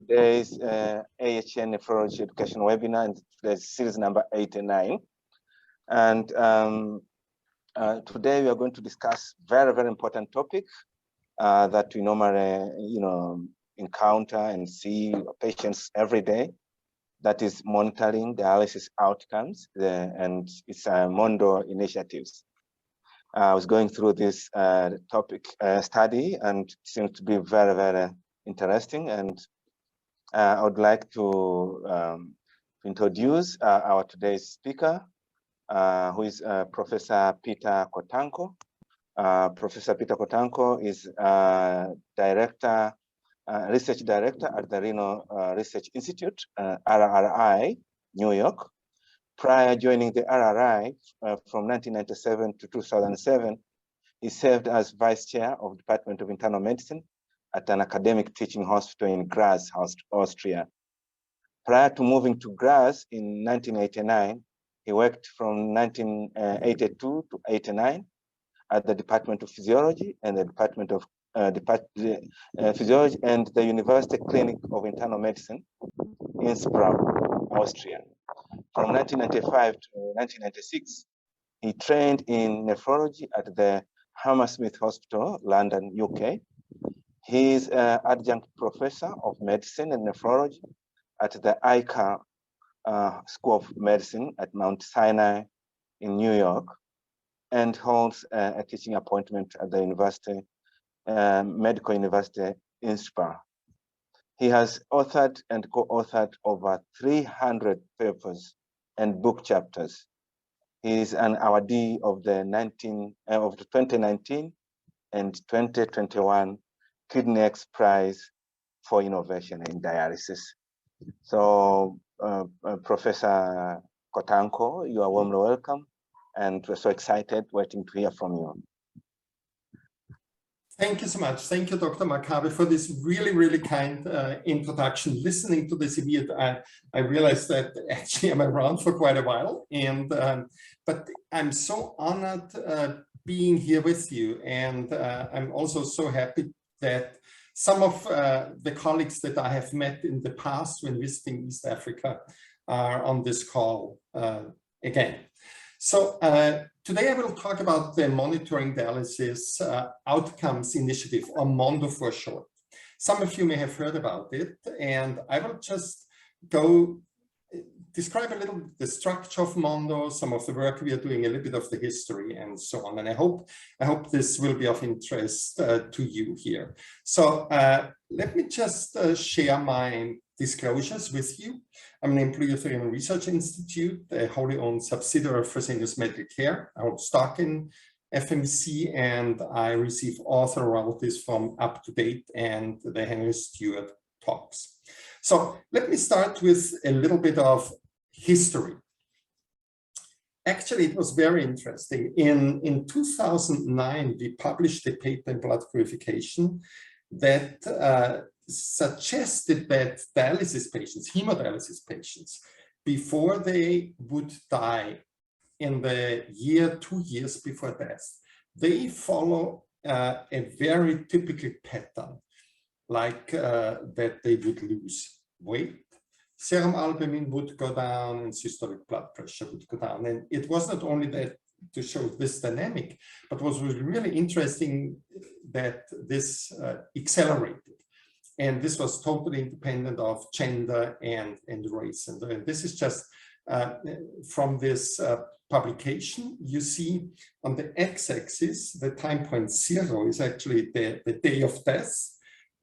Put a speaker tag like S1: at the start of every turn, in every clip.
S1: today's AHN Nephrology Education webinar, and today's series number 89. And today we are going to discuss very, very important topic that we normally, encounter and see patients every day. That is monitoring dialysis outcomes, and it's a MONDO initiatives. I was going through this topic study, and it seems to be very, very interesting. And I would like to introduce our today's speaker, who is Professor Peter Kotanko. Professor Peter Kotanko is research director at the Renal Research Institute, RRI, New York. Prior joining the RRI from 1997 to 2007, he served as vice chair of Department of Internal Medicine at an academic teaching hospital in Graz, Austria. Prior to moving to Graz in 1989, he worked from 1982 to 89 at the Department of Physiology and the Department of Physiology and the University Clinic of Internal Medicine in Innsbruck, Austria. From 1995 to 1996, he trained in nephrology at the Hammersmith Hospital, London, UK. He is an adjunct professor of medicine and nephrology at the Icahn School of Medicine at Mount Sinai in New York, and holds a teaching appointment at the Medical University in Innsbruck. He has authored and co-authored over 300 papers and book chapters. He is an awardee of the 2019 and 2021 Kidney X Prize for Innovation in Dialysis. So, Professor Kotanko, you are warmly welcome, and we're so excited waiting to hear from you.
S2: Thank you so much. Thank you, Dr. Makabe, for this really, really kind introduction. Listening to this immediate, I realized that actually I'm around for quite a while, and but I'm so honored being here with you, and I'm also so happy that some of the colleagues that I have met in the past when visiting East Africa are on this call again. So today I will talk about the Monitoring Dialysis Outcomes Initiative, or MONDO for short. Some of you may have heard about it, and I will just go describe a little the structure of MONDO, some of the work we are doing, a little bit of the history, and so on. And I hope this will be of interest to you here. So let me just share my disclosures with you. I'm an employee of the Renal Research Institute, a wholly owned subsidiary of Fresenius Medical Care. I hold stock in FMC, and I receive author royalties from Up to Date and the Henry Stewart talks. So let me start with a little bit of history. Actually, it was very interesting. In 2009, we published a paper in Blood Purification that suggested that dialysis patients, hemodialysis patients, before they would die in the year, 2 years before death, they follow a very typical pattern, like that they would lose weight, serum albumin would go down, and systolic blood pressure would go down. And it was not only that to show this dynamic, but what was really interesting that this accelerated. And this was totally independent of gender and race. And this is just from this publication. You see on the x-axis, the time point 0 is actually the day of death.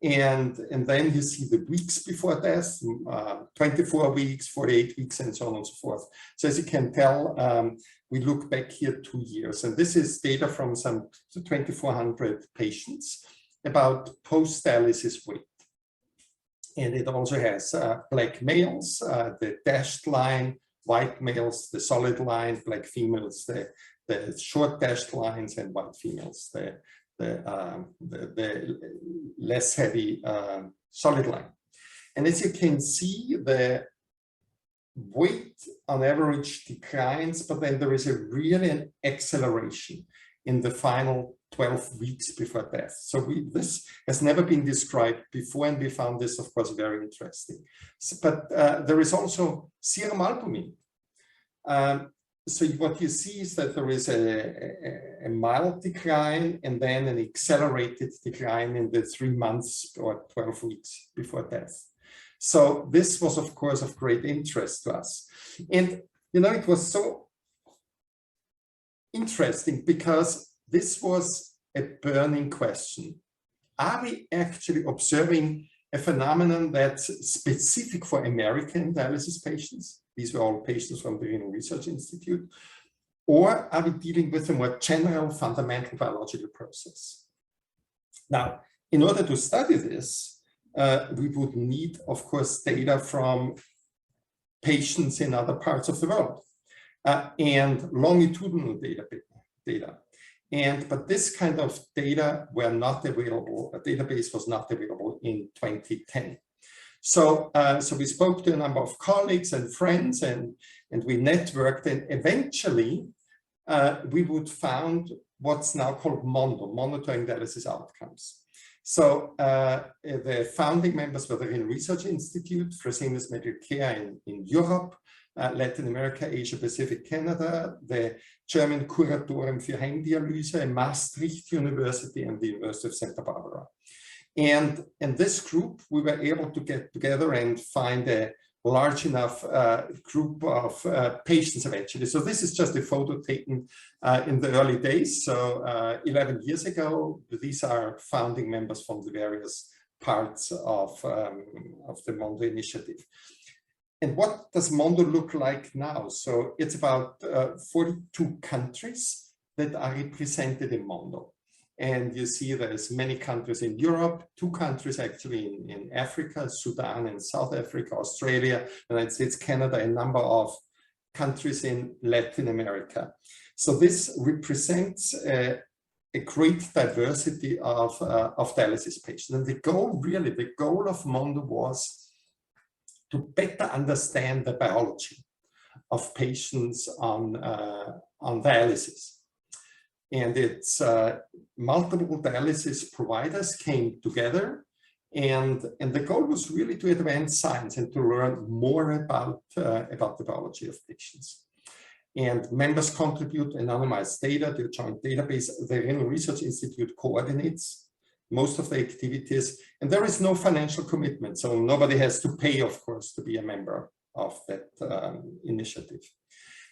S2: And then you see the weeks before death, 24 weeks, 48 weeks, and so on and so forth. So as you can tell, we look back here 2 years. And this is data from some 2,400 patients about post-dialysis weight. And it also has black males, the dashed line, white males, the solid line, black females, the short dashed lines, and white females, the less heavy solid line. And as you can see, the weight on average declines, but then there is really an acceleration. in the final 12 weeks before death. So this has never been described before, and we found this, of course, very interesting. So, but there is also serum albumin. So what you see is that there is a mild decline and then an accelerated decline in the 3 months or 12 weeks before death. So this was, of course, of great interest to us. And, you know, it was so interesting because this was a burning question. Are we actually observing a phenomenon that's specific for American dialysis patients? These were all patients from the Renal Research Institute. Or are we dealing with a more general fundamental biological process? Now, in order to study this, we would need, of course, data from patients in other parts of the world and longitudinal data. But this kind of data were not available, a database was not available in 2010. So we spoke to a number of colleagues and friends, and we networked, and eventually we would found what's now called MONDO, monitoring dialysis outcomes. So the founding members were the Renal Research Institute, Fresenius Medical Care in Europe, Latin America, Asia Pacific, Canada, the German Kuratorium für Heimdialyse in Maastricht University, and the University of Santa Barbara. And in this group, we were able to get together and find a large enough group of patients eventually. So this is just a photo taken in the early days. So 11 years ago, these are founding members from the various parts of the MONDO initiative. And what does MONDO look like now? So it's about 42 countries that are represented in MONDO. And you see there's many countries in Europe, 2 countries actually in Africa, Sudan and South Africa, Australia, United States, Canada, a number of countries in Latin America. So this represents a great diversity of dialysis patients. And the goal of MONDO was to better understand the biology of patients on dialysis. And it's multiple dialysis providers came together, and the goal was really to advance science and to learn more about the biology of patients. And members contribute anonymized data to a joint database. The Renal Research Institute coordinates most of the activities, and there is no financial commitment, so nobody has to pay, of course, to be a member of that initiative.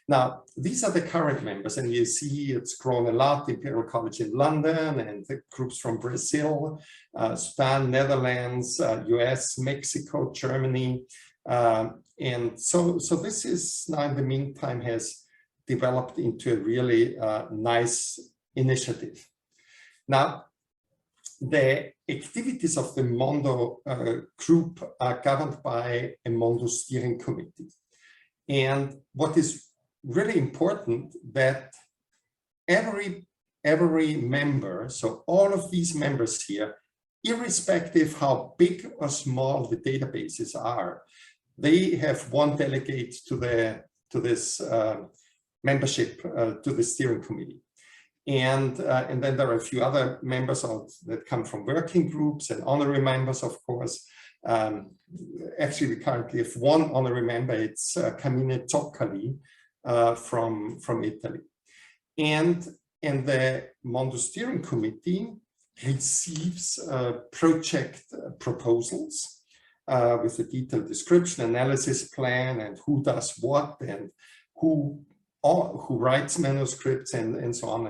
S2: Now, these are the current members, and you see it's grown a lot. Imperial College in London, and the groups from Brazil, Sudan, Netherlands, US, Mexico, Germany. And so this is now in the meantime has developed into a really nice initiative. Now, the activities of the MONDO group are governed by a MONDO steering committee. And what is really important that every member, so all of these members here, irrespective how big or small the databases are, they have one delegate to this membership to the steering committee. And then there are a few other members that come from working groups and honorary members, of course. Actually, we currently have one honorary member. It's Carmine Zoccali from Italy. And the MONDO steering committee receives project proposals with a detailed description, analysis plan, and who does what, and who writes manuscripts, and so on,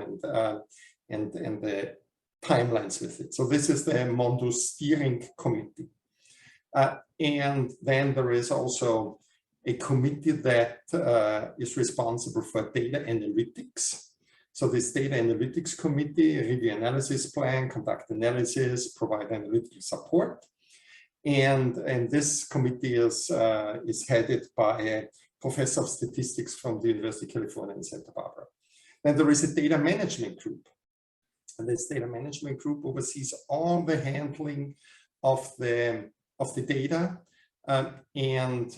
S2: and the timelines with it. So this is the MONDO steering committee. And then there is also a committee that is responsible for data analytics. So this data analytics committee review analysis plan, conduct analysis, provide analytical support. And this committee is headed by a professor of statistics from the University of California in Santa Barbara. Then there is a data management group. And this data management group oversees all the handling of the data and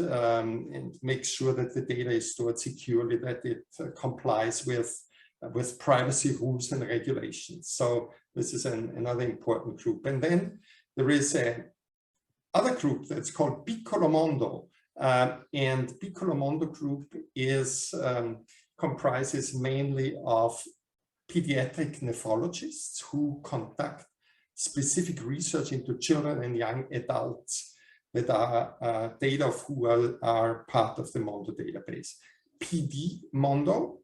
S2: makes sure that the data is stored securely, that it complies with with privacy rules and regulations. So this is another important group. And then there is a other group that's called Piccolo Mondo. And Piccolo Mondo group is comprises mainly of pediatric nephrologists who conduct specific research into children and young adults that are data of who are part of the MONDO database. PD Mondo,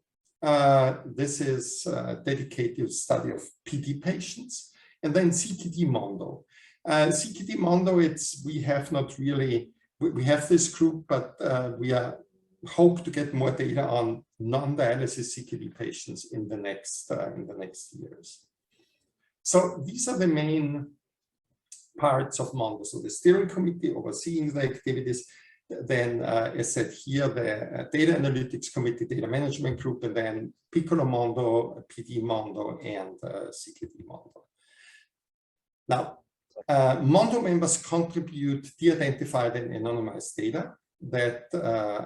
S2: this is a dedicated study of PD patients, and then CKD Mondo. CKD Mondo, we have not really, we have this group, but we hope to get more data on non-dialysis CKD patients in the next years. So these are the main parts of MONDO. So the steering committee overseeing the activities, then as said here, the data analytics committee, data management group, and then Piccolo Mondo, PD Mondo, and CKD Mondo. Now, MONDO members contribute de-identified and anonymized data that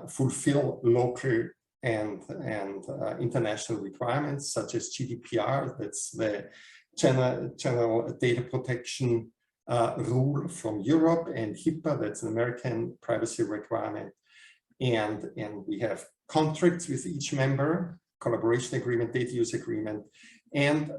S2: fulfill local and international requirements, such as GDPR, that's the general data protection rule from Europe, and HIPAA, that's an American privacy requirement. And we have contracts with each member, collaboration agreement, data use agreement, and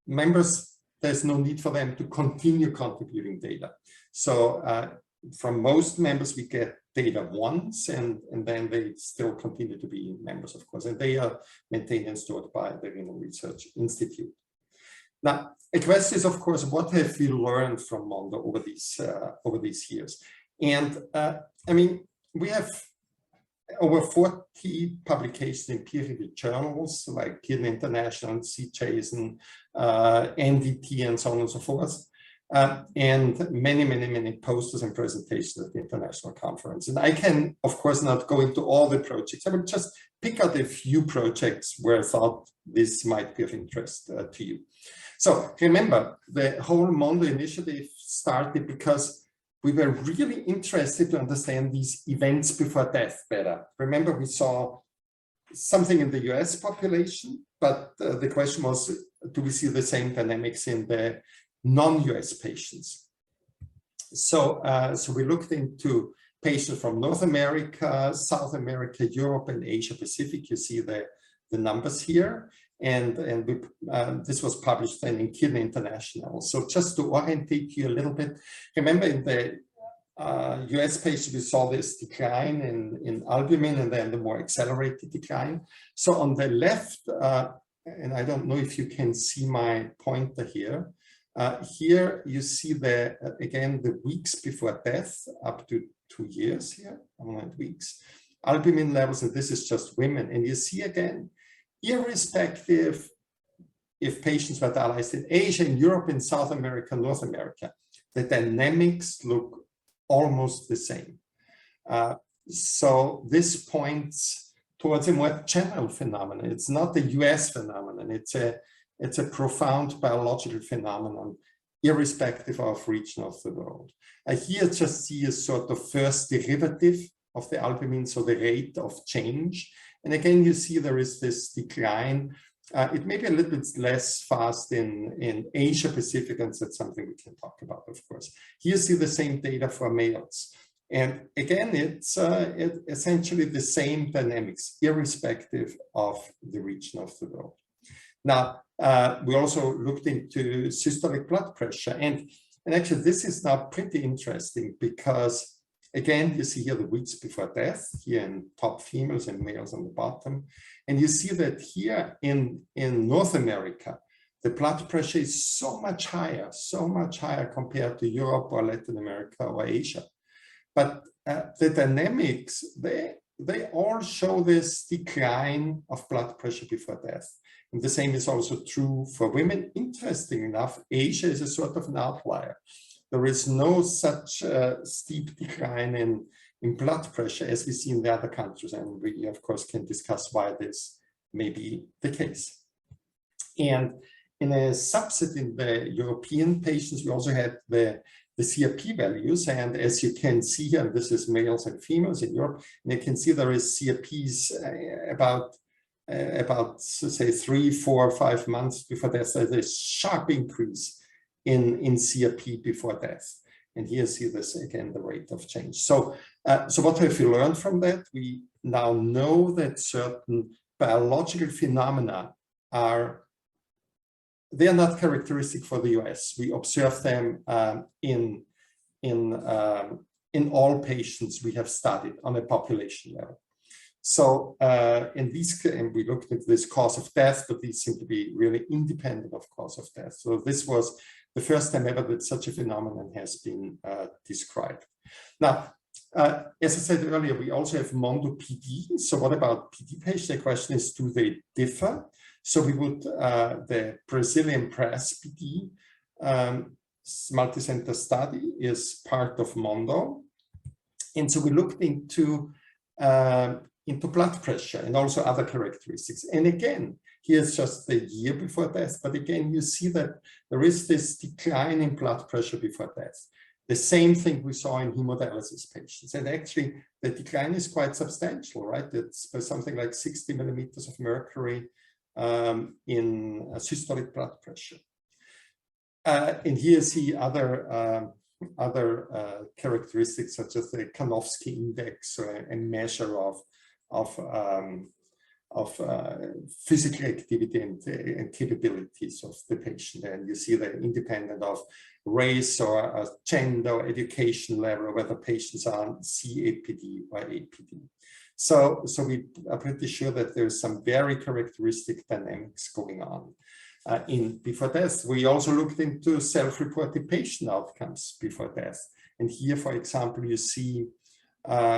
S2: members, there's no need for them to continue contributing data. So from most members, we get data once, and then they still continue to be members, of course, and they are maintained and stored by the Renal Research Institute. Now, a question is, of course, what have we learned from MONDO over these years? And I mean, we have over 40 publications in peer-reviewed journals like Kidney International, CJASN, NDT, and so on and so forth, and many posters and presentations at the international conference. And I can, of course, not go into all the projects. I will just pick out a few projects where I thought this might be of interest to you. So remember, the whole MONDO initiative started because we were really interested to understand these events before death better. Remember, we saw something in the US population, but the question was, do we see the same dynamics in the non-US patients? So, we looked into patients from North America, South America, Europe, and Asia Pacific. You see the numbers here. And this was published then in Kidney International. So just to orientate you a little bit, remember in the US patients, we saw this decline in albumin and then the more accelerated decline. So on the left, and I don't know if you can see my pointer here, here you see again, the weeks before death up to 2 years here, 100 weeks, albumin levels, and this is just women. And you see again, irrespective if patients were dialyzed in Asia, in Europe, in South America, North America, the dynamics look almost the same. So this points towards a more general phenomenon. It's not a US phenomenon. It's a profound biological phenomenon, irrespective of region of the world. I here just see a sort of first derivative of the albumin, so the rate of change. And again, you see there is this decline. It may be a little bit less fast in Asia Pacific, and that's something we can talk about, of course. Here you see the same data for males. And again, it's essentially the same dynamics, irrespective of the region of the world. Now, we also looked into systolic blood pressure. And actually, this is now pretty interesting because again, you see here the weeks before death, here in top females and males on the bottom. And you see that here in North America, the blood pressure is so much higher compared to Europe or Latin America or Asia. But the dynamics, they all show this decline of blood pressure before death. And the same is also true for women. Interesting enough, Asia is a sort of an outlier. There is no such steep decline in blood pressure as we see in the other countries. And we, of course, can discuss why this may be the case. And in a subset in the European patients, we also had the CRP values. And as you can see here, this is males and females in Europe, and you can see there is CRPs about about, say, 3, 4, 5 months before death, there's a sharp increase in CRP before death. And here you see this again, the rate of change. So, so what have we learned from that? We now know that certain biological phenomena they are not characteristic for the US. We observe them in all patients we have studied on a population level. So in these, and we looked at this cause of death, but these seem to be really independent of cause of death. So this was the first time ever that such a phenomenon has been described. Now, as I said earlier, we also have MONDO PD. So what about PD patients? The question is, do they differ? So we would, the Brazilian PRESS PD multicenter study is part of MONDO. And so we looked into blood pressure and also other characteristics. And again, here's just the year before death, but again, you see that there is this decline in blood pressure before death. The same thing we saw in hemodialysis patients. And actually, the decline is quite substantial, right? It's something like 60 millimeters of mercury in systolic blood pressure. And here you see other characteristics such as the Karnofsky index, a measure of physical activity and capabilities of the patient. And you see that independent of race or gender or education level, whether patients are on CAPD or APD. So we are pretty sure that there's some very characteristic dynamics going on. Before death, we also looked into self-reported patient outcomes before death. And here, for example, you see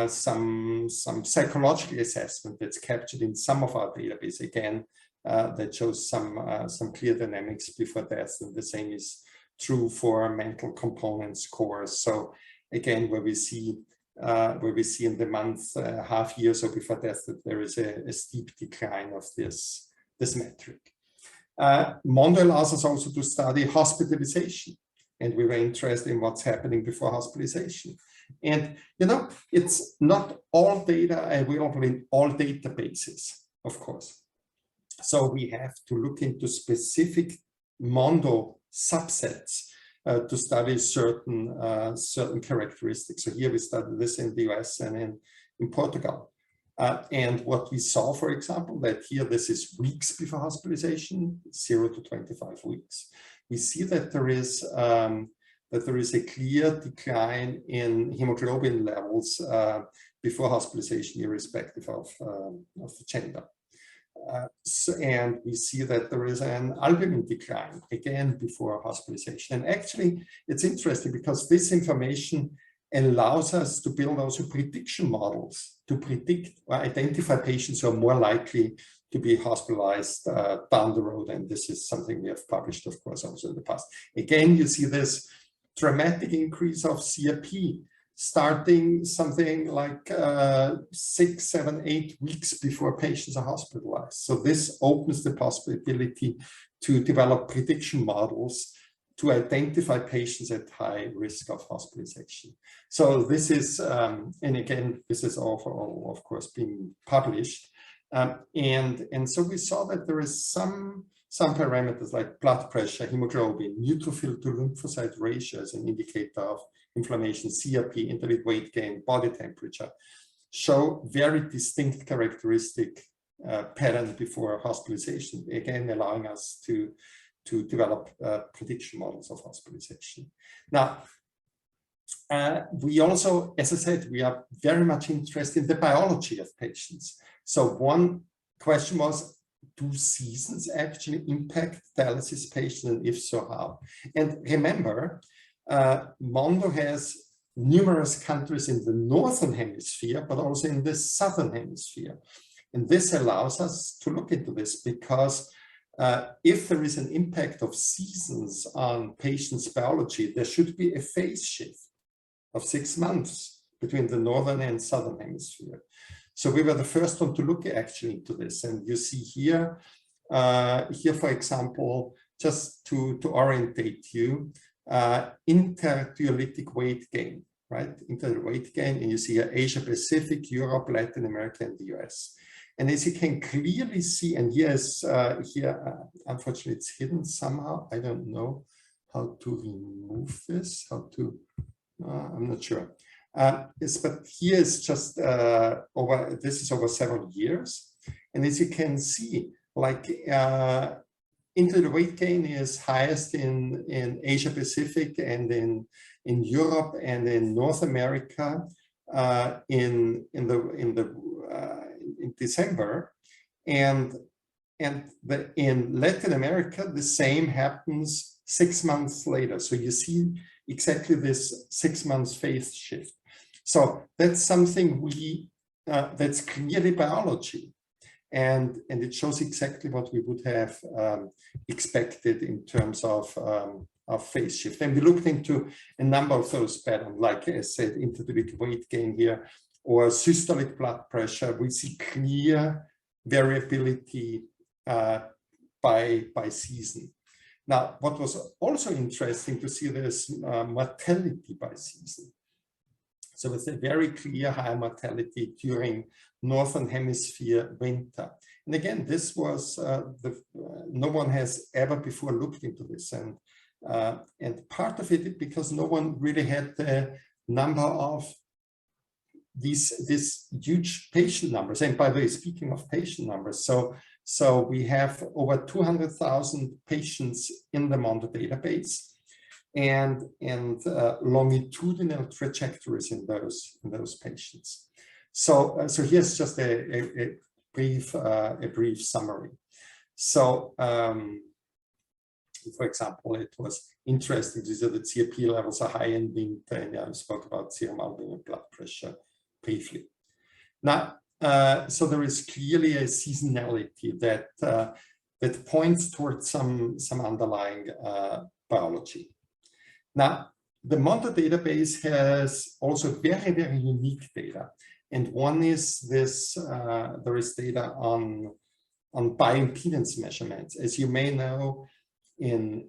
S2: some psychological assessment that's captured in some of our database, again, that shows some clear dynamics before death, and the same is true for mental component scores. So again, where we see in the month, half year or so before death, that there is a steep decline of this metric. MONDO allows us also to study hospitalization, and we were interested in what's happening before hospitalization. And, you know, it's not all data available in all databases, of course. So we have to look into specific MONDO subsets to study certain characteristics. So here we studied this in the US and in Portugal. And what we saw, for example, that here this is weeks before hospitalization, 0 to 25 weeks. We see that there is a clear decline in hemoglobin levels before hospitalization, irrespective of the gender. And we see that there is an albumin decline, again, before hospitalization. And actually, it's interesting because this information allows us to build also prediction models to predict or identify patients who are more likely to be hospitalized down the road. And this is something we have published, of course, also in the past. Again, you see this dramatic increase of CRP starting something like 6, 7, 8 weeks before patients are hospitalized. So this opens the possibility to develop prediction models to identify patients at high risk of hospitalization. So this is, and again, this is all of course, being published. And so we saw that there is some parameters like blood pressure, hemoglobin, neutrophil to lymphocyte ratio as an indicator of inflammation, CRP, intermittent weight gain, body temperature, show very distinct characteristic pattern before hospitalization, again, allowing us to develop prediction models of hospitalization. Now, we also, as I said, we are very much interested in the biology of patients. So one question was, do seasons actually impact dialysis patients, and if so, how? And remember, MONDO has numerous countries in the northern hemisphere, but also in the southern hemisphere. And this allows us to look into this because if there is an impact of seasons on patients' biology, there should be a phase shift of 6 months between the northern and southern hemisphere. So we were the first one to look actually into this. And you see here, for example, just to orientate you, interdialytic weight gain, right? Interdialytic weight gain, and you see Asia Pacific, Europe, Latin America, and the US. And as you can clearly see, and unfortunately it's hidden somehow. I don't know how to remove this, I'm not sure. But here is just this is over several years. And as you can see, like into the weight gain is highest in Asia Pacific and in Europe and in North America in December, and in Latin America the same happens 6 months later. So you see exactly this 6 months phase shift. So that's something that's clearly biology. And it shows exactly what we would have expected in terms of phase shift. And we looked into a number of those patterns, like I said, intermittent weight gain here, or systolic blood pressure. We see clear variability by season. Now, what was also interesting to see, there's mortality by season. So it's a very clear high mortality during Northern Hemisphere winter. And again, this was, no one has ever before looked into this. And part of it because no one really had the number of these huge patient numbers. And by the way, speaking of patient numbers, so we have over 200,000 patients in the MONDO database, and longitudinal trajectories in those patients. So here's just a brief summary. So for example, it was interesting to see that CRP levels are high in winter, and I spoke about serum albumin blood pressure briefly. Now, so there is clearly a seasonality that points towards some underlying biology. Now, the MONDO database has also very, very unique data. And one is this, there is data on bioimpedance measurements. As you may know, in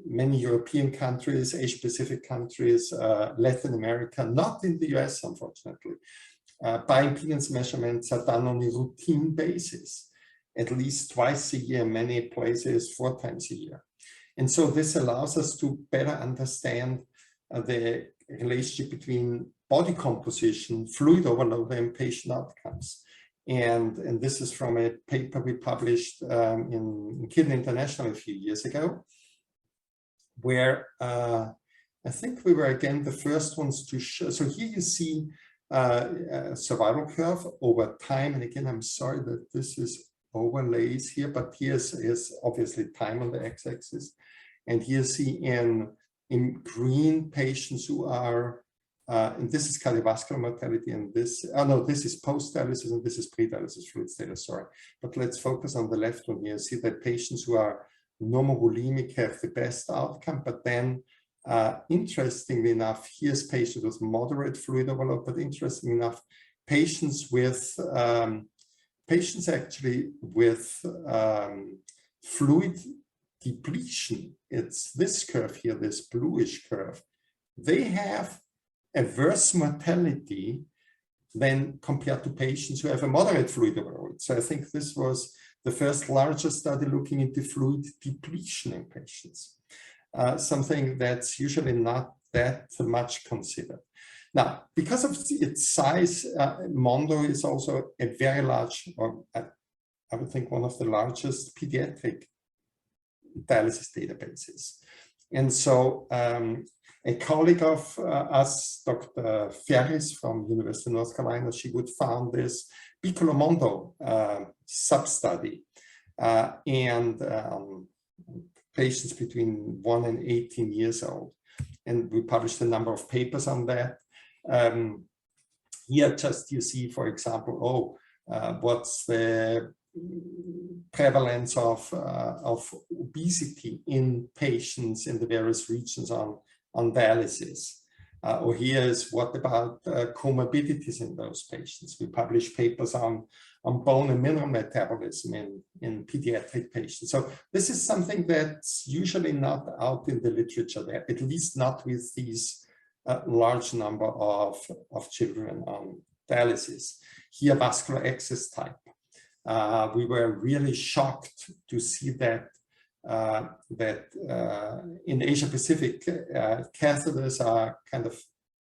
S2: many European countries, Asia-Pacific countries, Latin America, not in the US, unfortunately, bioimpedance measurements are done on a routine basis, at least twice a year, many places 4 times a year. And so this allows us to better understand the relationship between body composition, fluid overload, and patient outcomes. And this is from a paper we published in Kidney International a few years ago, where I think we were again the first ones to show. So here you see a survival curve over time. And again, I'm sorry that this is overlays here, but here's obviously time on the x-axis. And here you see in green patients who are, and this is cardiovascular mortality, and this, no, this is post-dialysis, and this is pre-dialysis fluid status, sorry. But let's focus on the left one here. See that patients who are normobulimic have the best outcome, but then interestingly enough, here's patients with moderate fluid overload, but interestingly enough, patients with, patients actually with fluid depletion, it's this curve here, this bluish curve, they have a worse mortality than compared to patients who have a moderate fluid overload. So I think this was the first larger study looking into fluid depletion in patients, something that's usually not that much considered. Now, because of its size, MONDO is also a very large, or I would think one of the largest pediatric dialysis databases. And so a colleague of us, Dr. Ferris from University of North Carolina, she would found this Piccolo MONDO sub-study and patients between 1 and 18 years old. And we published a number of papers on that. Here just you see, for example, what's the prevalence of obesity in patients in the various regions on dialysis. Or here is what about comorbidities in those patients. We publish papers on bone and mineral metabolism in pediatric patients. So this is something that's usually not out in the literature there, at least not with these large number of children on dialysis. here vascular access type. We were really shocked to see that in Asia Pacific, catheters are kind of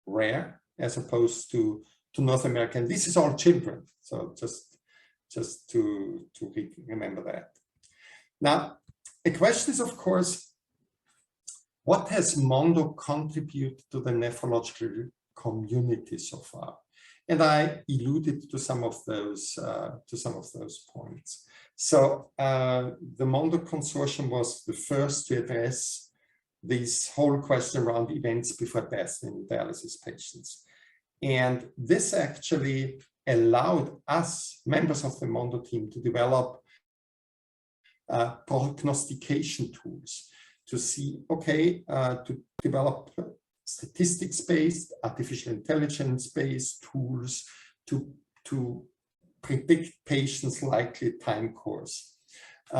S2: rare as opposed to North America. And this is all children. So just to remember that. Now, the question is, of course, what has MONDO contributed to the nephrological community so far? And I alluded to some of those points. So the MONDO consortium was the first to address this whole question around events before death in dialysis patients. And this actually allowed us, members of the MONDO team, to develop prognostication tools to see, okay, to develop statistics-based, artificial intelligence-based tools to predict patients' likely time course. We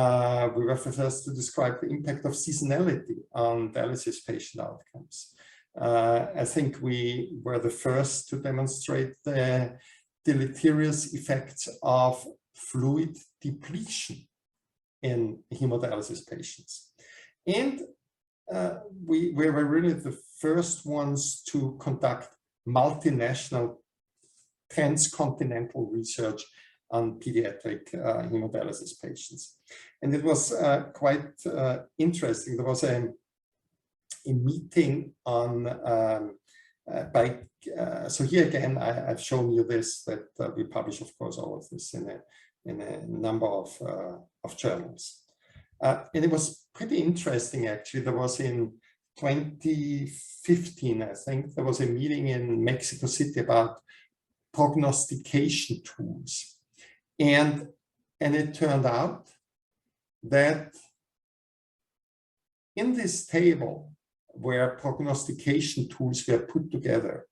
S2: were the first to describe the impact of seasonality on dialysis patient outcomes. I think we were the first to demonstrate the deleterious effects of fluid depletion in hemodialysis patients. And we were really the first ones to conduct multinational transcontinental research on pediatric hemodialysis patients. And it was quite interesting. There was a meeting on, so here again, I've shown you this, that we publish, of course, all of this in a number of journals. And it was pretty interesting, actually. There was in 2015, I think, there was a meeting in Mexico City about prognostication tools. And it turned out that in this table where prognostication tools were put together,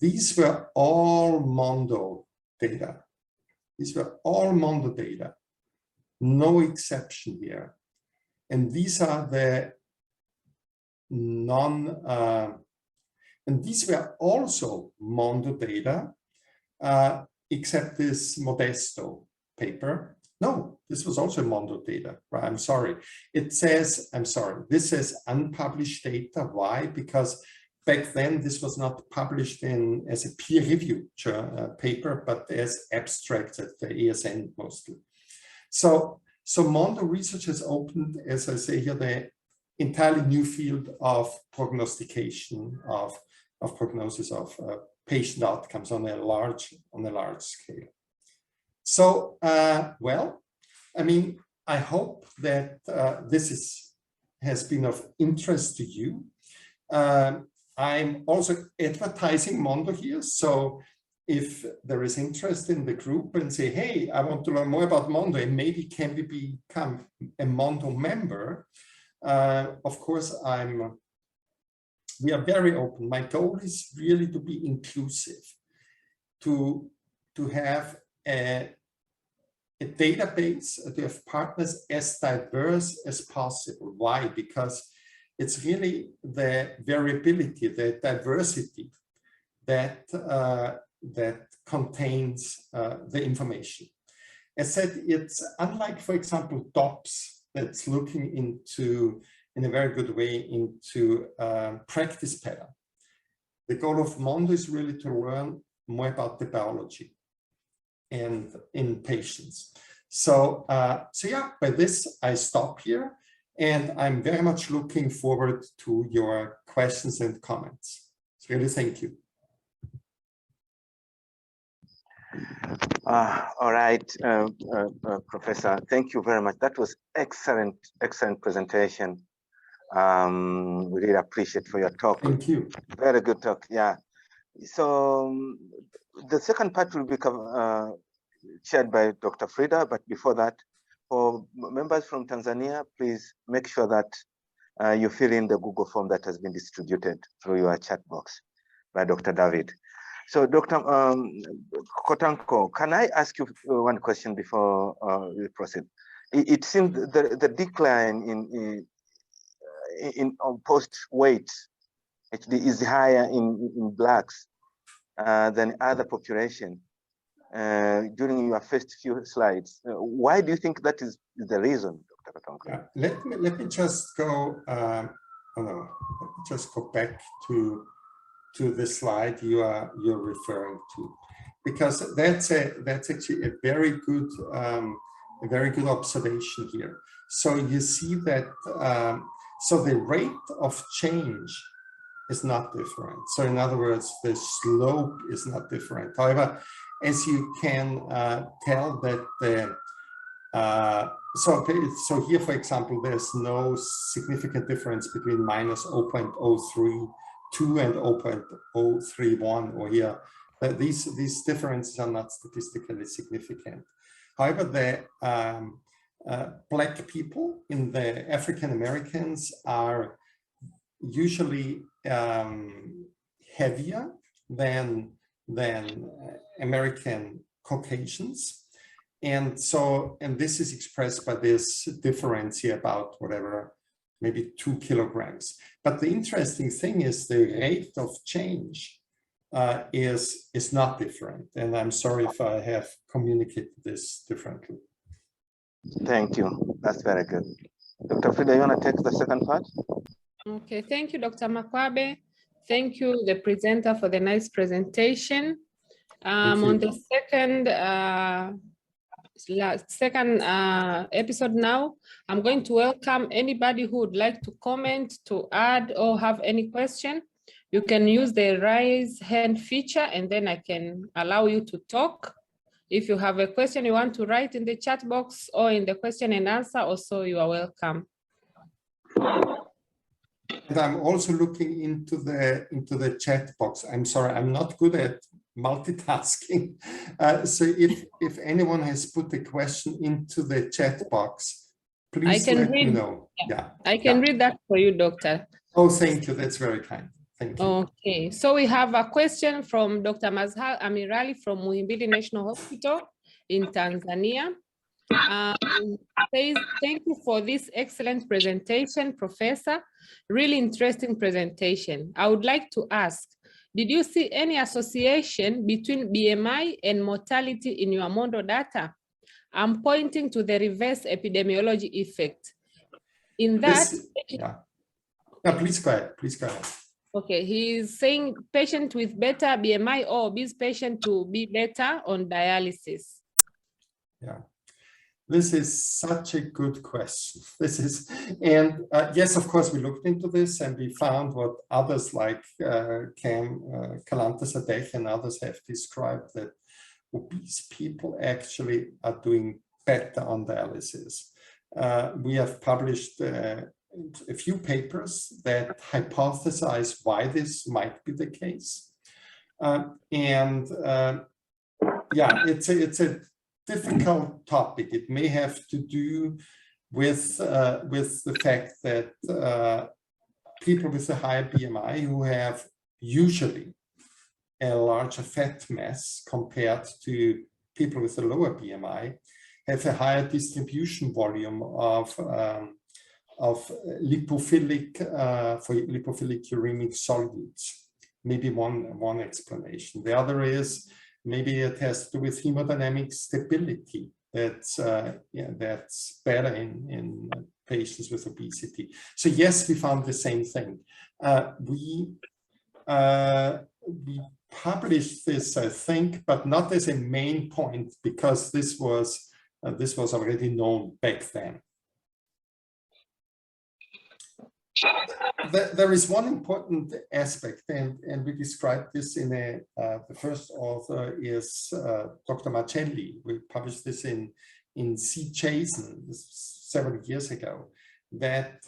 S2: these were all MONDO data. These were all MONDO data, no exception here. And these are the and these were also MONDO data, except this Modesto paper. No, this was also MONDO data, right? I'm sorry. It says, I'm sorry, this says unpublished data. Why? Because back then this was not published as a peer review paper, but as abstracts at the ASN mostly. So MONDO research has opened, as I say here, the entirely new field of prognostication, of prognosis of patient outcomes on a large scale. So, well, I mean, I hope that this has been of interest to you. I'm also advertising MONDO here. So if there is interest in the group and say, hey, I want to learn more about MONDO and maybe can we become a MONDO member, of course, we are very open. My goal is really to be inclusive, to have a database, to have partners as diverse as possible. Why? Because it's really the variability, the diversity that contains the information. As said, it's unlike, for example, DOPS that's looking into, in a very good way, into practice pattern. The goal of MONDO is really to learn more about the biology and in patients. So yeah, by this I stop here, and I'm very much looking forward to your questions and comments. So really, thank you.
S1: All right, Professor, thank you very much. That was excellent presentation. We really appreciate for your talk.
S2: Thank you.
S1: Very good talk, yeah. So the second part will be chaired by Dr. Frida, but before that, for members from Tanzania, please make sure that you fill in the Google form that has been distributed through your chat box by Dr. David. So Dr. Kotanko, can I ask you one question before we proceed? It seems the decline in post-weight HD is higher in blacks than other population. during your first few slides. Why do you think that is the reason, Dr. Kotanko?
S2: Yeah. Let me just go. Oh no, let me just go back to the slide you're referring to, because that's actually a very good observation here. So you see that so the rate of change is not different. So in other words, the slope is not different. However, as you can tell that the so here, for example, there's no significant difference between minus 0.032 and 0.031, or here these differences are not statistically significant. However, the Black people in the African Americans are usually heavier than American Caucasians. And this is expressed by this difference here, about whatever, maybe 2 kilograms. But the interesting thing is the rate of change is not different. And I'm sorry if I have communicated this differently.
S1: Thank you. That's very good. Dr. Frida, you want to take the second part?
S3: Okay, thank you, Dr. Makwabe. Thank you, the presenter, for the nice presentation. On the second episode now, I'm going to welcome anybody who would like to comment, to add, or have any question. You can use the raise hand feature, and then I can allow you to talk. If you have a question you want to write in the chat box or in the question and answer, also you are welcome.
S2: And I'm also looking into the chat box. I'm sorry, I'm not good at multitasking. So if anyone has put a question into the chat box, please let me know. Yeah,
S3: I can read that for you, Doctor.
S2: Oh, thank you. That's very kind. Thank you.
S3: Okay, so we have a question from Dr. Mazhar Amirali from Muhimbili National Hospital in Tanzania. Says, thank you for this excellent presentation, Professor. Really interesting presentation. I would like to ask, did you see any association between BMI and mortality in your MONDO data? I'm pointing to the reverse epidemiology effect. In that,
S2: please go ahead. Please go ahead.
S3: Okay, he's saying patient with better BMI or obese patient to be better on dialysis.
S2: Yeah, this is such a good question. Yes, of course, we looked into this and we found what others like Kalantas and others have described, that obese people actually are doing better on dialysis. We have published a few papers that hypothesize why this might be the case. It's a difficult topic. It may have to do with the fact that people with a higher BMI, who have usually a larger fat mass compared to people with a lower BMI, have a higher distribution volume of lipophilic uremic solids. Maybe one explanation. The other is maybe it has to do with hemodynamic stability. That's better in patients with obesity. So yes, we found the same thing. We published this, I think, but not as a main point, because this was already known back then. There is one important aspect, and we described this in the first author is Dr. Marcelli. We published this in C. Jason several years ago, that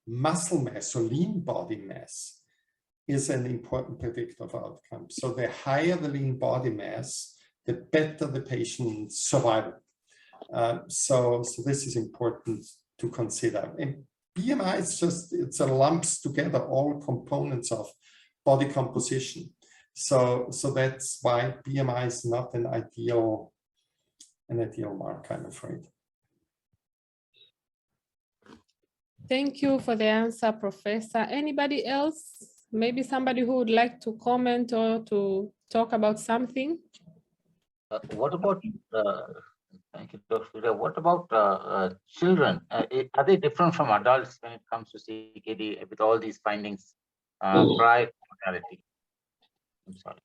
S2: muscle mass or lean body mass is an important predictor of outcome. So the higher the lean body mass, the better the patient's survival. So this is important to consider. And BMI is just, it's a lumps together all components of body composition. So that's why BMI is not an ideal mark, I'm afraid.
S3: Thank you for the answer, Professor. Anybody else? Maybe somebody who would like to comment or to talk about something?
S4: What about, thank you, Dr. What about children? Are they different from adults when it comes to CKD with all these findings prior to mortality? I'm sorry.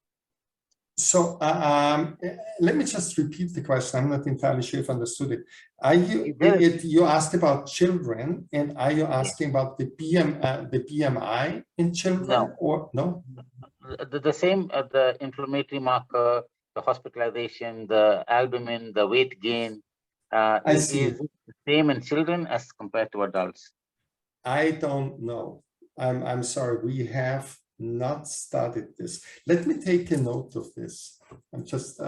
S2: So let me just repeat the question. I'm not entirely sure if I understood it. Are you asked about children, and are you asking about the BMI in children?
S4: No.
S2: Or no?
S4: The same, the inflammatory marker, the hospitalization, the albumin, the weight gain, is it the same in children as compared to adults?
S2: I don't know. I'm sorry, we have not studied this. Let me take a note of this. I'm just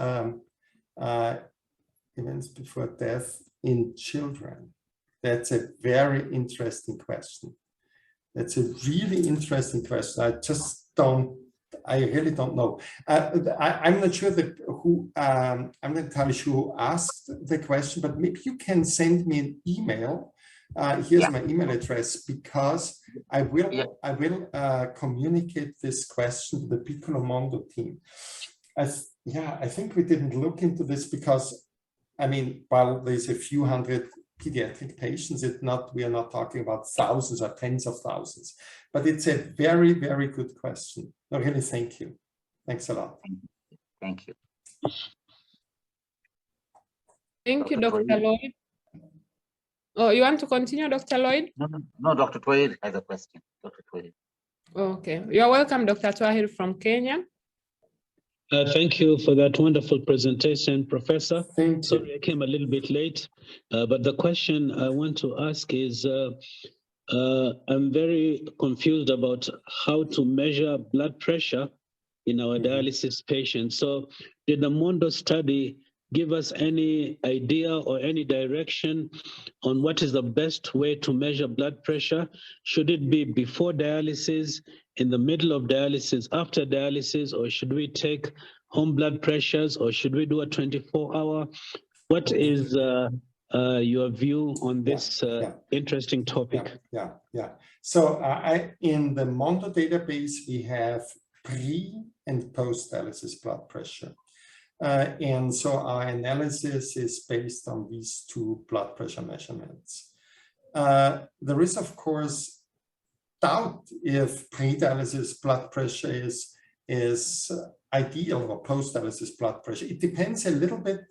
S2: events before death in children. That's a very interesting question. That's a really interesting question. I really don't know. I'm not sure that I'm not entirely sure who asked the question, but maybe you can send me an email. Here's my email address, because I will communicate this question to the Piccolo Mondo team. I think we didn't look into this because, I mean, while there's a few hundred pediatric patients, we are not talking about thousands or tens of thousands, but it's a very, very good question. No, really, thank you. Thanks a lot.
S4: Thank you.
S3: Thank you, Dr. Lloyd. Oh, you want to continue, Dr. Lloyd?
S4: No, Dr. Lloyd has a question. Dr. Lloyd.
S3: Okay, you're welcome, Dr. Twahir from Kenya.
S5: Thank you for that wonderful presentation, Professor.
S2: Thank you.
S5: Sorry, I came a little bit late, but the question I want to ask is, I'm very confused about how to measure blood pressure in our dialysis patients. So did the MONDO study give us any idea or any direction on what is the best way to measure blood pressure? Should it be before dialysis, in the middle of dialysis, after dialysis, or should we take home blood pressures, or should we do a 24-hour? What is your view on this interesting topic?
S2: So in the MONDO database, we have pre and post dialysis blood pressure. And so our analysis is based on these two blood pressure measurements. There is, of course, doubt if pre-dialysis blood pressure is ideal or post-dialysis blood pressure. It depends a little bit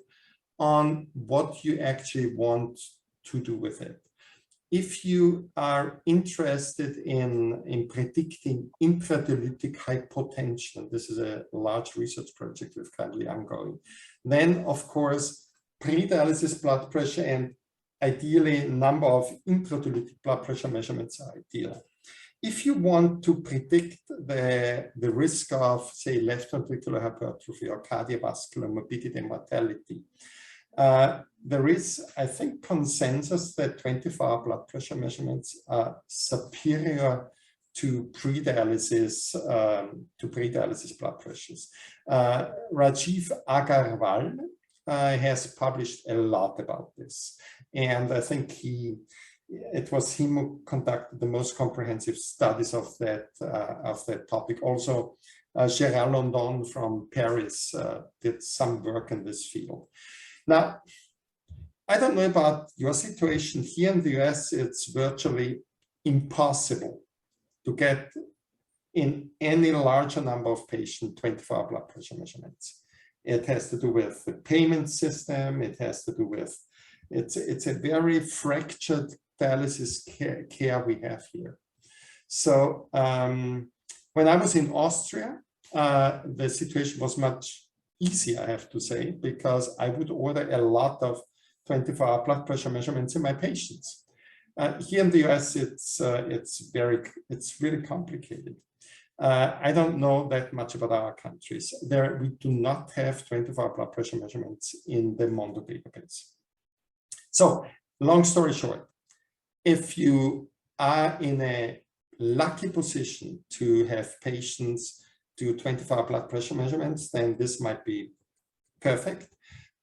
S2: on what you actually want to do with it. If you are interested in predicting intradialytic hypotension, this is a large research project we've currently ongoing, then of course pre-dialysis blood pressure and ideally number of intradialytic blood pressure measurements are ideal. If you want to predict the risk of, say, left ventricular hypertrophy or cardiovascular morbidity and mortality, there is, I think, consensus that 24-hour blood pressure measurements are superior to pre-dialysis blood pressures. Rajiv Agarwal has published a lot about this, and I think it was him who conducted the most comprehensive studies of that topic. Also, Gérard London from Paris did some work in this field. Now, I don't know about your situation. Here in the US, it's virtually impossible to get in any larger number of patients 24-hour blood pressure measurements. It has to do with the payment system. It has to do with, it's a very fractured dialysis care we have here. So when I was in Austria, the situation was much easier, I have to say, because I would order a lot of 24-hour blood pressure measurements in my patients. Here in the US, it's really complicated. I don't know that much about our countries. We do not have 24-hour blood pressure measurements in the MONDO database. So, long story short, if you are in a lucky position to have patients do 24-hour blood pressure measurements, then this might be perfect.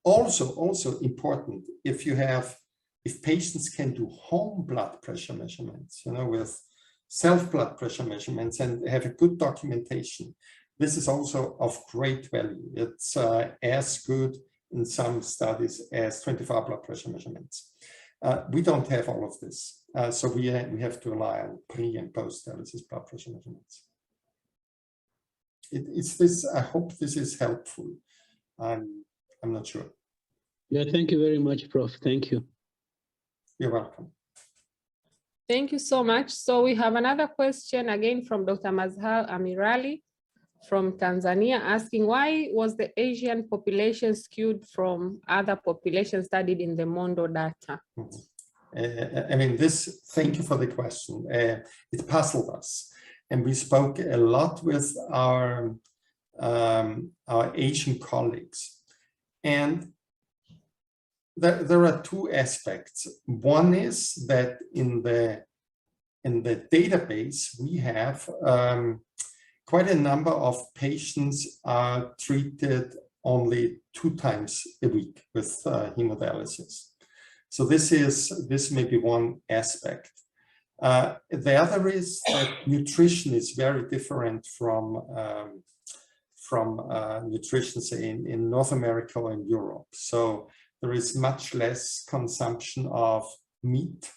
S2: Also important, if patients can do home blood pressure measurements, with self blood pressure measurements and have a good documentation, this is also of great value. It's as good in some studies as 24-hour blood pressure measurements. We don't have all of this. So we have to rely on pre and post dialysis blood pressure measurements. It's this, I hope this is helpful. I'm not sure.
S5: Yeah, thank you very much, Prof. Thank you.
S2: You're welcome.
S3: Thank you so much. So we have another question again from Dr. Mazhar Amirali from Tanzania, asking why was the Asian population skewed from other populations studied in the MONDO data?
S2: I mean, thank you for the question. It puzzled us. And we spoke a lot with our Asian colleagues. And there are two aspects. One is that in the database, we have quite a number of patients are treated only 2 times a week with hemodialysis. So this may be one aspect. The other is that nutrition is very different from nutrition, say, in North America or in Europe. So there is much less consumption of meat.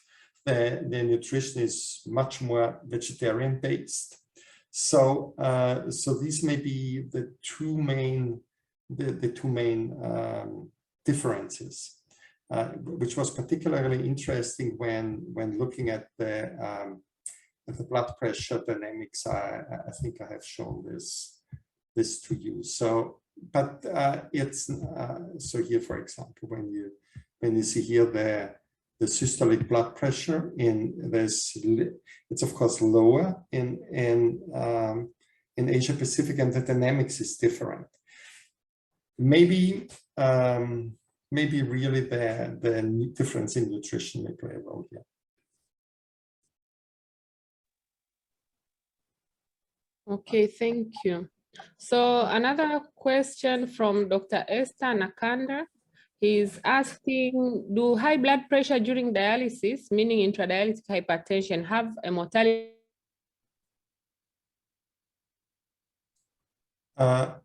S2: The nutrition is much more vegetarian based. So these may be the two main differences, which was particularly interesting when looking at the blood pressure dynamics. I think I have shown this to you. So, but it's so here, for example, when you see here the systolic blood pressure it's of course lower in Asia Pacific, and the dynamics is different. Maybe really the difference in nutrition may play a role here.
S3: Okay, thank you. So another question from Dr. Esther Nakanda. He's asking, do high blood pressure during dialysis, meaning intradialytic hypertension, have a mortality?
S2: I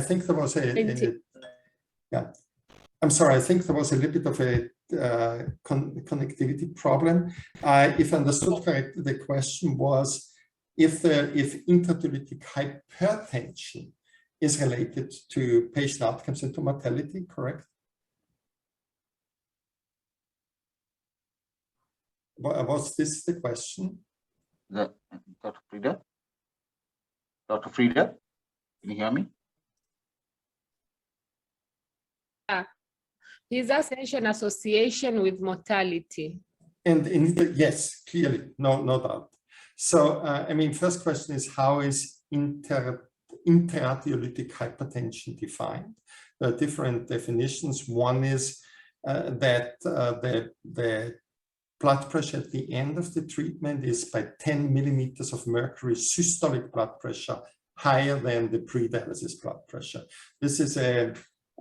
S2: think there was yeah. I'm sorry, I think there was a little bit of a connectivity problem. If I understood correctly, the question was if intradialytic hypertension is related to patient outcomes and to mortality, correct? Was this the question?
S4: Dr. Frieda? Dr. Frieda, can you hear me?
S3: Yeah. He's asking an association with mortality.
S2: And yes, clearly, no doubt. So, I mean, first question is, how is intradialytic hypertension defined? There are different definitions. One is that the blood pressure at the end of the treatment is by 10 millimeters of mercury systolic blood pressure higher than the pre-dialysis blood pressure. This is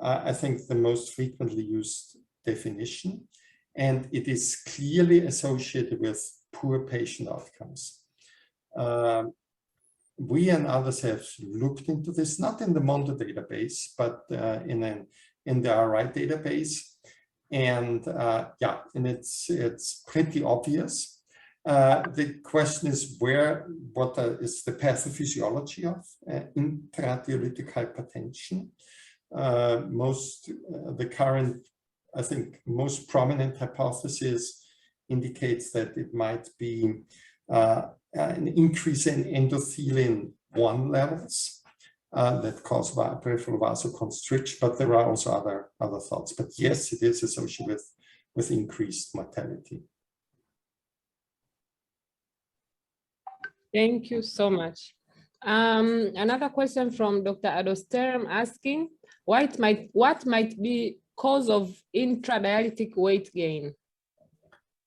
S2: I think the most frequently used definition, and it is clearly associated with poor patient outcomes. We and others have looked into this, not in the MONDO database, but in the RI database, and yeah, and it's pretty obvious. The question is what is the pathophysiology of intradialytic hypertension? The current, I think, most prominent hypothesis indicates that it might be an increase in endothelin-1 levels that cause peripheral vasoconstriction, but there are also other thoughts. But yes, it is associated with increased mortality.
S3: Thank you so much. Another question from Dr. Adosterum asking, what might be cause of intradialytic weight gain?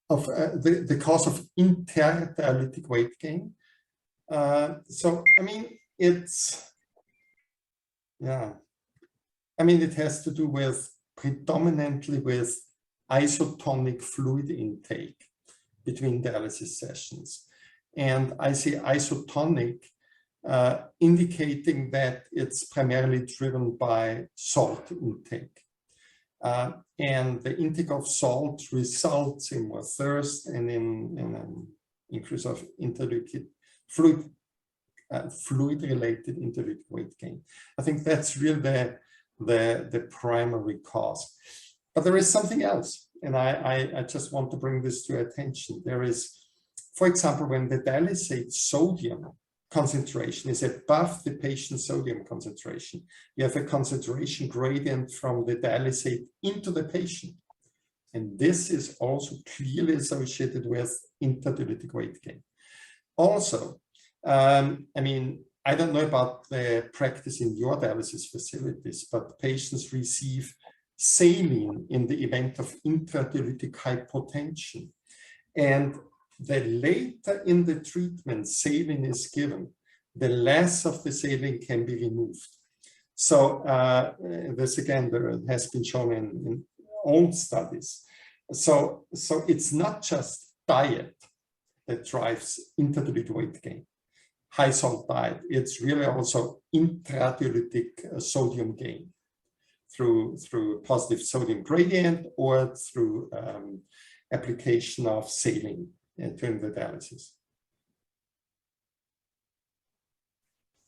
S2: Of the cause of interdialytic weight gain. So, I mean, it has to do with predominantly with isotonic fluid intake between dialysis sessions. And I say isotonic indicating that it's primarily driven by salt intake. And the intake of salt results in more thirst and in an increase of fluid-related interleukin weight gain. I think that's really the primary cause. But there is something else, and I just want to bring this to attention. There is, for example, when the dialysate sodium concentration is above the patient's sodium concentration, you have a concentration gradient from the dialysate into the patient. And this is also clearly associated with interdialytic weight gain. Also, I mean, I don't know about the practice in your dialysis facilities, but patients receive saline in the event of intradialytic hypotension. And the later in the treatment saline is given, the less of the saline can be removed. So this again has been shown in old studies. So it's not just diet that drives interdialytic weight gain, high salt diet. It's really also intradialytic sodium gain through positive sodium gradient or through application of saline during the dialysis.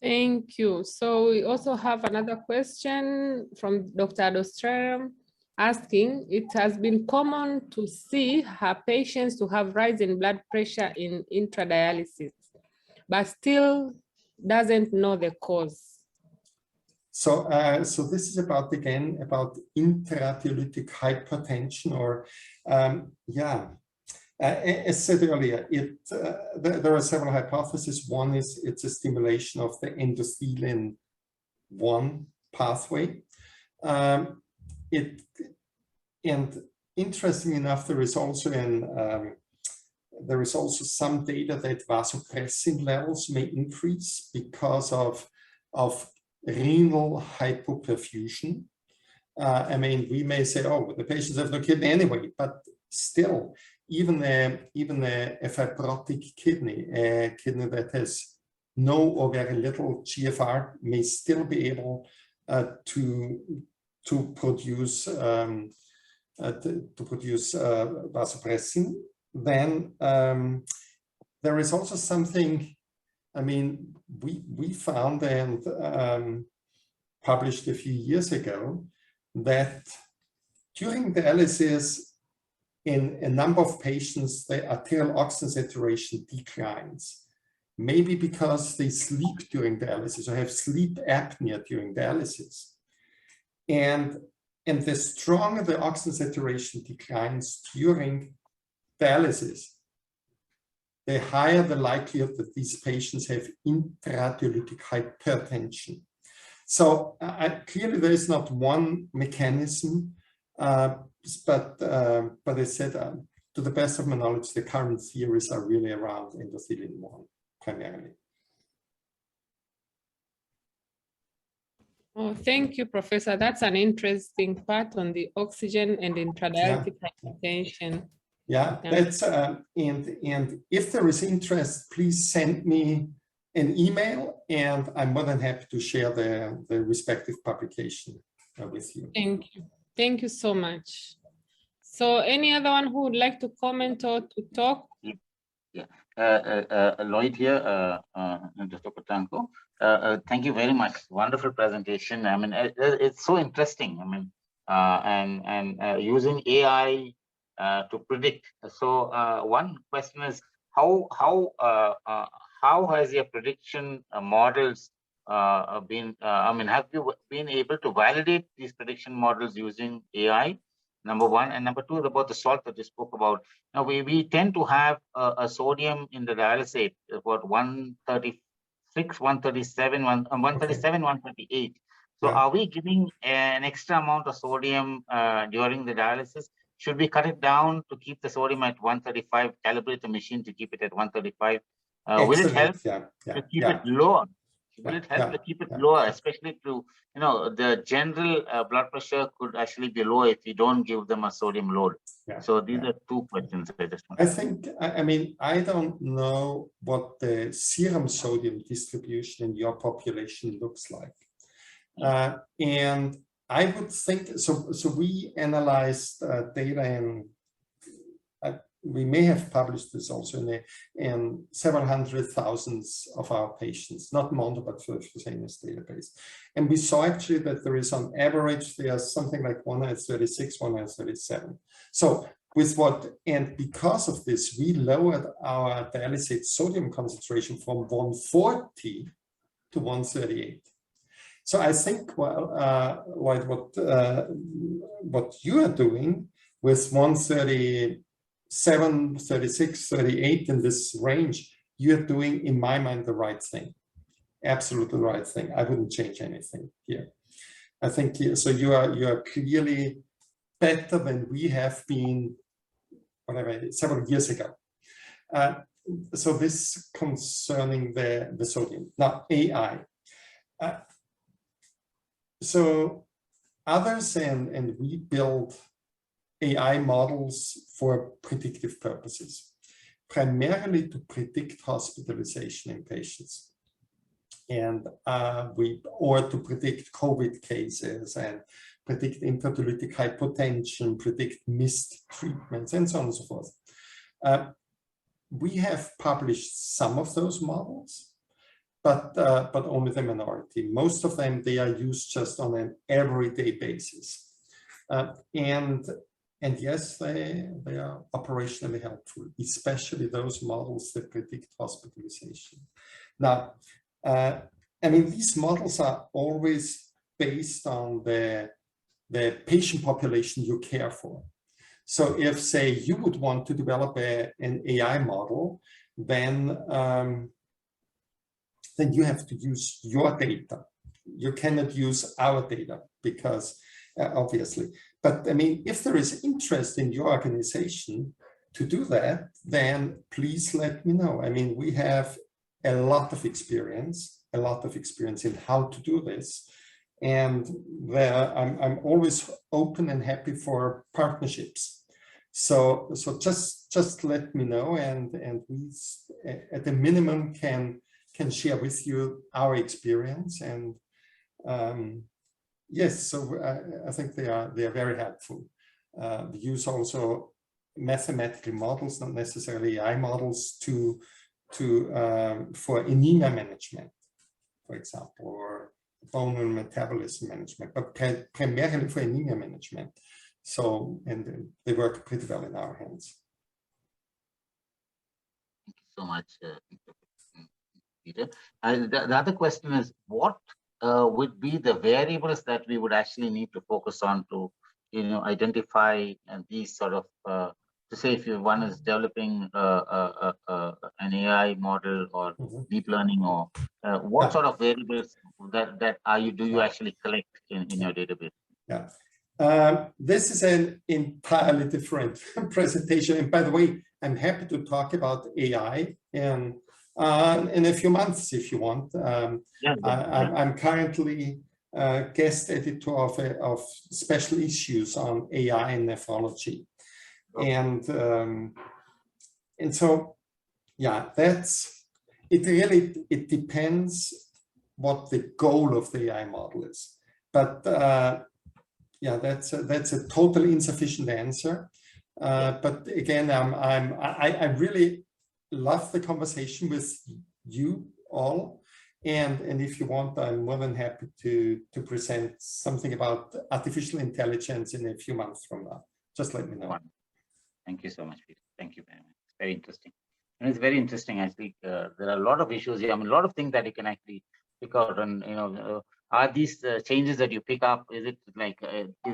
S3: Thank you. So we also have another question from Dr. Dostrom asking, it has been common to see her patients to have rise in blood pressure in intradialysis, but still doesn't know the cause.
S2: So, so this is about, again, about intradialytic hypertension or, as said earlier, there are several hypotheses. One is it's a stimulation of the endothelin-1 pathway. And interesting enough, there is also some data that vasopressin levels may increase because of renal hypoperfusion. I mean, we may say, oh, the patients have no kidney anyway, but still, even a fibrotic kidney, a kidney that has no or very little GFR, may still be able to produce vasopressin. Then there is also something. I mean, we found and published a few years ago that during dialysis, in a number of patients, the arterial oxygen saturation declines, maybe because they sleep during dialysis or have sleep apnea during dialysis. And the stronger the oxygen saturation declines during dialysis, the higher the likelihood that these patients have intradialytic hypertension. So clearly there is not one mechanism, but I said, to the best of my knowledge, the current theories are really around endothelin-1 primarily.
S3: Oh, thank you, Professor. That's an interesting part on the oxygen and intradialytic hypertension.
S2: Yeah, that's and if there is interest, please send me an email, and I'm more than happy to share the respective publication with you.
S3: Thank you so much. So, any other one who would like to comment or to talk?
S4: Yeah, Lloyd here, Dr. Kotanko. Thank you very much. Wonderful presentation. I mean, it's so interesting. I mean, and using AI to predict. So one question is how has your prediction models been? I mean, have you been able to validate these prediction models using AI? Number one, and number two is about the salt that you spoke about. Now we tend to have a sodium in the dialysate about 136, 137, 138. So are we giving an extra amount of sodium during the dialysis? Should we cut it down to keep the sodium at 135, calibrate the machine to keep it at 135? Will it help to keep it lower? Will it help to keep it lower, especially to, the general blood pressure could actually be lower if you don't give them a sodium load. So these are two questions I just want.
S2: I think, I mean, I don't know what the serum sodium distribution in your population looks like. And I would think, so we analyzed data in, we may have published this also in several hundred thousands of our patients, not MONDO, but for the famous database. And we saw actually that there is on average, there's something like 136, 137. So with what, and because of this, we lowered our dialysate sodium concentration from 140 to 138. So I think what you are doing with 137, 36, 38 in this range, you're doing, in my mind, the right thing. Absolutely the right thing. I wouldn't change anything here. I think so. You are clearly better than we have been, whatever, several years ago. So this concerning the sodium. Now AI. So others and we build AI models for predictive purposes, primarily to predict hospitalization in patients, and or to predict COVID cases and predict intradialytic hypotension, predict missed treatments, and so on and so forth. We have published some of those models, but only the minority. Most of them, they are used just on an everyday basis. And yes, they are operationally helpful, especially those models that predict hospitalization. Now, I mean, these models are always based on the patient population you care for. So if, say, you would want to develop an AI model, then you have to use your data. You cannot use our data because, obviously. But I mean, if there is interest in your organization to do that, then please let me know. I mean, we have a lot of experience in how to do this. And I'm always open and happy for partnerships. So just let me know, and we at the minimum can share with you our experience. And yes, so I think they are very helpful. We use also mathematical models, not necessarily AI models, for anemia management, for example, or bone and metabolism management, but primarily for anemia management. So, and they work pretty well in our hands.
S4: Thank you so much, Peter. The other question is, what would be the variables that we would actually need to focus on to, identify these sort of, to say if one is developing an AI model or deep learning, or what sort of variables do you actually collect in your database?
S2: Yeah. This is an entirely different presentation. And by the way, I'm happy to talk about AI in a few months if you want. I'm currently guest editor of special issues on AI and nephrology. And so, yeah, it depends what the goal of the AI model is. But yeah, that's a totally insufficient answer. But again, I really love the conversation with you all, and if you want, I'm more than happy to present something about artificial intelligence in a few months from now. Just let me know.
S4: Thank you so much, Peter. Thank you very much. It's very interesting, and it's very interesting. I think there are a lot of issues here. I mean, a lot of things that you can actually pick out, and are these changes that you pick up? Is it like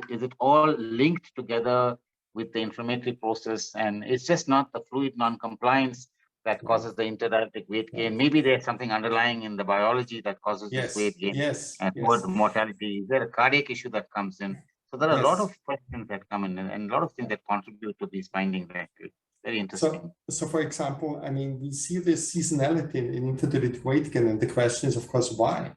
S4: is it all linked together with the inflammatory process, and it's just not the fluid non-compliance that causes the interdialytic weight gain? Maybe there's something underlying in the biology that causes this weight gain and towards mortality. Is there a cardiac issue that comes in? So there are a lot of questions that come in, and a lot of things that contribute to these findings actually. Very interesting.
S2: So for example, I mean, we see this seasonality in interdiabetic weight gain, and the question is, of course, why?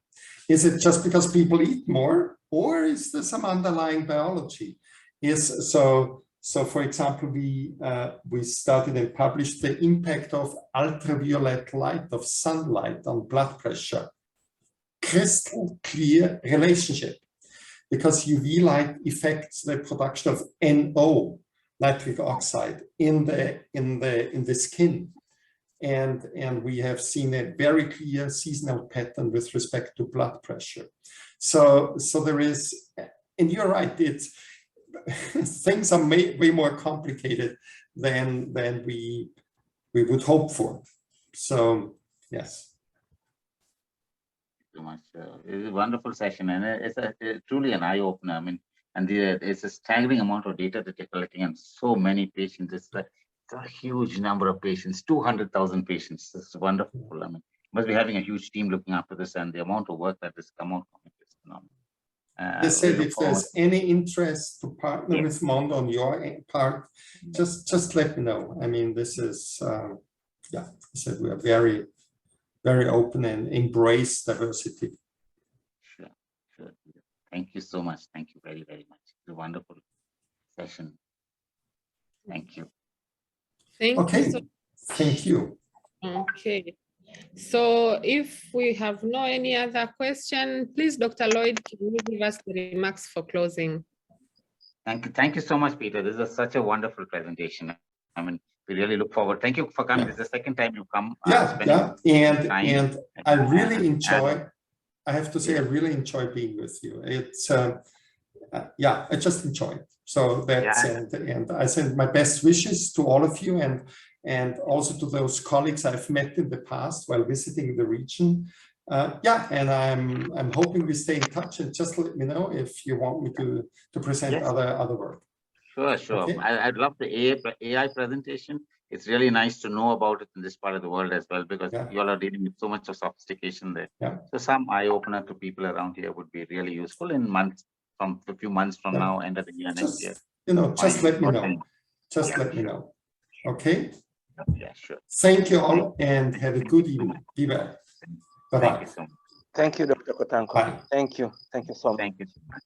S2: Is it just because people eat more, or is there some underlying biology? So for example, we started and published the impact of ultraviolet light, of sunlight, on blood pressure. Crystal clear relationship, because UV light affects the production of NO, nitric oxide, in the skin, and we have seen a very clear seasonal pattern with respect to blood pressure. So there is, and you're right, it's things are way more complicated than we would hope for. So yes.
S4: So much. It's a wonderful session, and it's truly an eye-opener. I mean, and it's a staggering amount of data that you're collecting, and so many patients. It's a huge number of patients, 200,000 patients. It's wonderful. I mean, must be having a huge team looking after this, and the amount of work that has come out from it is phenomenal.
S2: They said if there's any interest to partner with MONDO on your part, just let me know. I mean, this is, I said we are very, very open and embrace diversity.
S4: Sure. Thank you so much. Thank you very, very much. It's a wonderful session. Thank you.
S3: Thank you.
S2: Thank you.
S3: Okay. So if we have no any other question, please, Dr. Lloyd, can you give us the remarks for closing?
S4: Thank you so much, Peter. This is such a wonderful presentation. I mean, we really look forward. Thank you for coming. This is the second time you come.
S2: And I really enjoy. I have to say, I really enjoy being with you. It's I just enjoy it. So that's and I send my best wishes to all of you, and also to those colleagues I've met in the past while visiting the region. And I'm hoping we stay in touch, and just let me know if you want me to present other work.
S4: Sure. Okay. I'd love the AI presentation. It's really nice to know about it in this part of the world as well, because you all are dealing with so much of sophistication there. So some eye opener to people around here would be really useful in months, from a few months from now, end of the year, next year.
S2: Just let me know. Just let me know. Okay.
S4: Yeah, sure.
S2: Thank you all, and have a good evening. Be well. Bye-bye.
S1: Thank you, Dr. Kotanko.
S2: Bye.
S1: Thank you so much.
S4: Thank you so much.